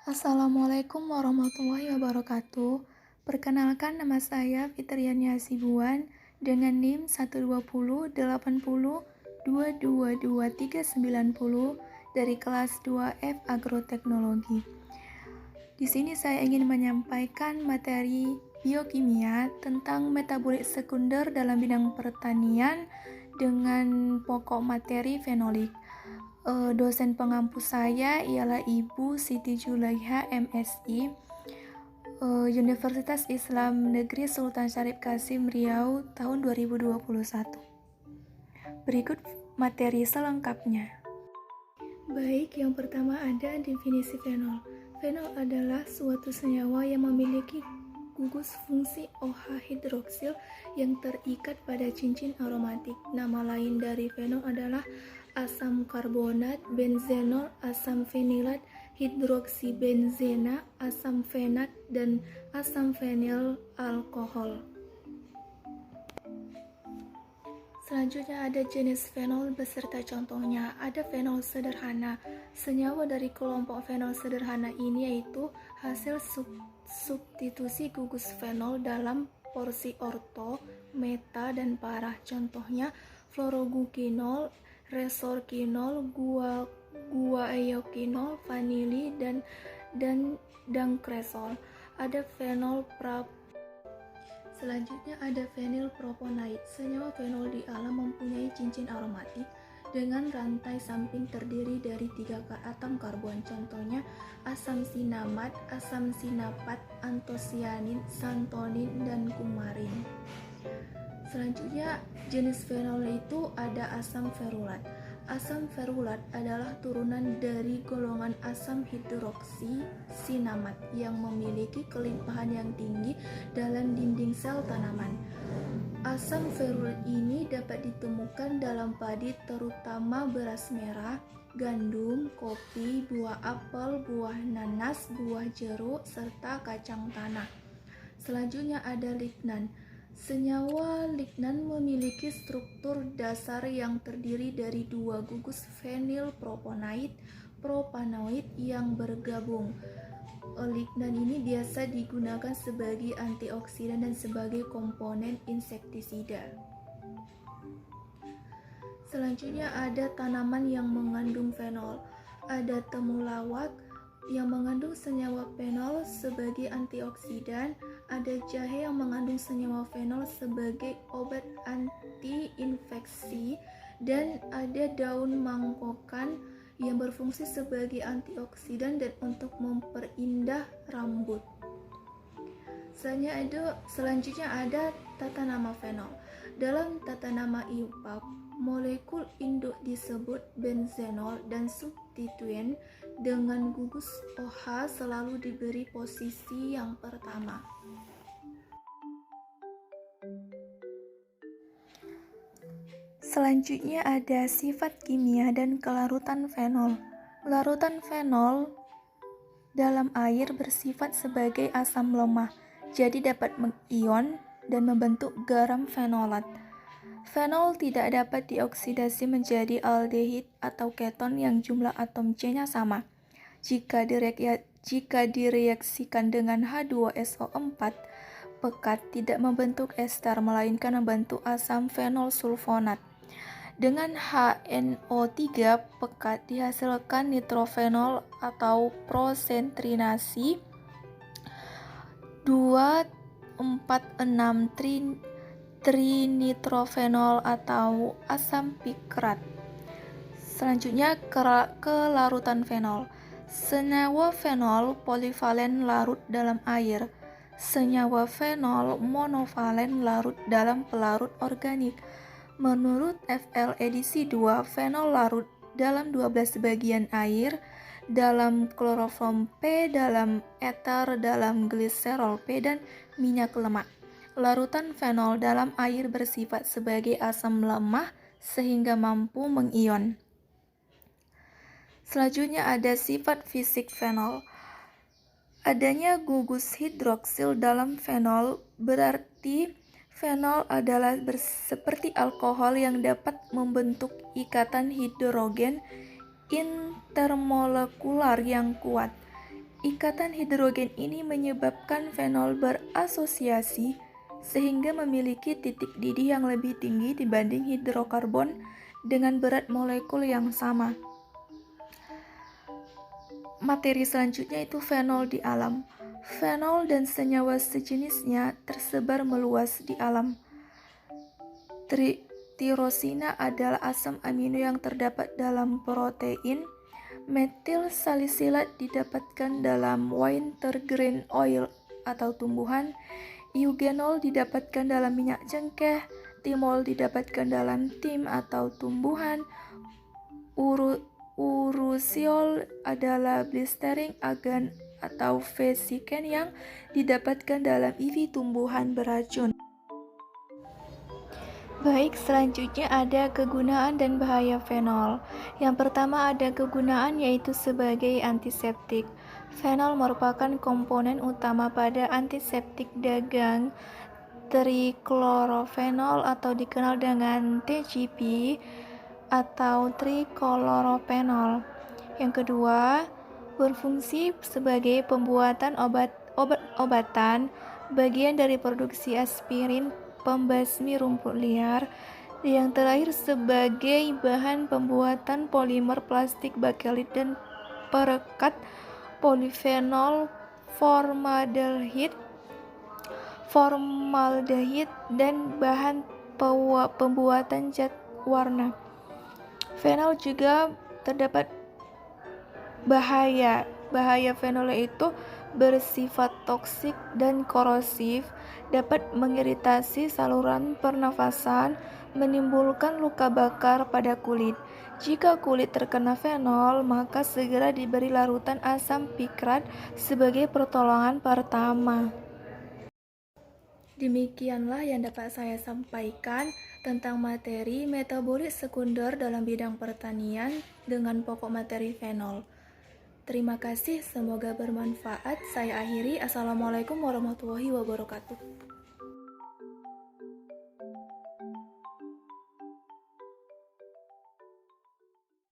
Assalamualaikum warahmatullahi wabarakatuh. Perkenalkan, nama saya Fitriani Hasibuan dengan NIM 12080822239 dari kelas 2F Agroteknologi. Di sini saya ingin menyampaikan materi biokimia tentang metabolit sekunder dalam bidang pertanian dengan pokok materi fenolik. Dosen pengampu saya ialah Ibu Siti Julaiha MSI, Universitas Islam Negeri Sultan Syarif Kasim Riau tahun 2021. Berikut materi selengkapnya. Baik, yang pertama ada definisi fenol. Fenol adalah suatu senyawa yang memiliki gugus fungsi OH hidroksil yang terikat pada cincin aromatik. Nama lain dari fenol adalah asam karbonat, benzenol, asam fenilat, hidroksibenzena, asam fenat, dan asam fenyl alkohol. Selanjutnya ada jenis fenol beserta contohnya. Ada fenol sederhana. Senyawa dari kelompok fenol sederhana ini yaitu hasil substitusi gugus fenol dalam porsi orto, meta, dan para. Contohnya fluoroguanol, resorkinol, guaiakinol, vanili, dan dankresol. Ada fenol Selanjutnya ada fenilproponait. Senyawa fenol di alam mempunyai cincin aromatik dengan rantai samping terdiri dari 3 atom karbon. Contohnya asam sinamat, asam sinapat, antosianin, santonin, dan kumarin. Selanjutnya jenis fenol itu ada asam ferulat. Asam ferulat adalah turunan dari golongan asam hidroksi sinamat yang memiliki kelimpahan yang tinggi dalam dinding sel tanaman. Asam ferulat ini dapat ditemukan dalam padi terutama beras merah, gandum, kopi, buah apel, buah nanas, buah jeruk, serta kacang tanah. Selanjutnya ada lignan. Senyawa lignan memiliki struktur dasar yang terdiri dari 2 gugus fenilproponait propanoid yang bergabung. Lignan ini biasa digunakan sebagai antioksidan dan sebagai komponen insektisida. Selanjutnya ada tanaman yang mengandung fenol. Ada temulawak yang mengandung senyawa fenol sebagai antioksidan, ada jahe yang mengandung senyawa fenol sebagai obat anti-infeksi, dan ada daun mangkokan yang berfungsi sebagai antioksidan dan untuk memperindah rambut. Selanjutnya ada tata nama fenol. Dalam tata nama IUPAC, molekul induk disebut benzenol dan substituen dengan gugus OH selalu diberi posisi yang pertama. Selanjutnya ada sifat kimia dan kelarutan fenol. Larutan fenol dalam air bersifat sebagai asam lemah, jadi dapat mengion dan membentuk garam fenolat. Fenol tidak dapat dioksidasi menjadi aldehid atau keton yang jumlah atom C-nya sama. Jika direaksikan dengan H2SO4, pekat tidak membentuk ester melainkan membentuk asam fenol sulfonat. Dengan HNO3 pekat dihasilkan nitrofenol atau prosentrinasi 2,4,6 trinitrofenol atau asam pikrat. Selanjutnya kelarutan fenol. Senyawa fenol polivalen larut dalam air. Senyawa fenol monovalen larut dalam pelarut organik. Menurut FL edisi 2, fenol larut dalam 12 bagian air, dalam kloroform P, dalam eter, dalam gliserol P, dan minyak lemak. Larutan fenol dalam air bersifat sebagai asam lemah sehingga mampu mengion. Selanjutnya ada sifat fisik fenol. Adanya gugus hidroksil dalam fenol berarti fenol adalah seperti alkohol yang dapat membentuk ikatan hidrogen intermolekular yang kuat. Ikatan hidrogen ini menyebabkan fenol berasosiasi sehingga memiliki titik didih yang lebih tinggi dibanding hidrokarbon dengan berat molekul yang sama. Materi selanjutnya itu fenol di alam. Fenol dan senyawa sejenisnya tersebar meluas di alam. Tirosina adalah asam amino yang terdapat dalam protein. Metil salisilat didapatkan dalam wintergreen oil atau tumbuhan. Eugenol didapatkan dalam minyak cengkeh. Timol didapatkan dalam tim atau tumbuhan. Urushiol adalah blistering agan atau vesiken yang didapatkan dalam ivy tumbuhan beracun. Baik, selanjutnya ada kegunaan dan bahaya fenol. Yang pertama ada kegunaan yaitu sebagai antiseptik. Fenol merupakan komponen utama pada antiseptik dagang triklorofenol atau dikenal dengan TGP atau trikloropenol. Yang kedua, berfungsi sebagai pembuatan obat-obatan, bagian dari produksi aspirin, pembasmi rumput liar. Yang terakhir sebagai bahan pembuatan polimer plastik bakelit dan perekat polifenol, formaldehid dan bahan pembuatan cat warna. Fenol juga terdapat bahaya fenol itu bersifat toksik dan korosif, dapat mengiritasi saluran pernafasan, menimbulkan luka bakar pada kulit. Jika kulit terkena fenol, maka segera diberi larutan asam pikrat sebagai pertolongan pertama. Demikianlah yang dapat saya sampaikan tentang materi metabolit sekunder dalam bidang pertanian dengan pokok materi fenol. Terima kasih, semoga bermanfaat. Saya akhiri. Assalamualaikum warahmatullahi wabarakatuh.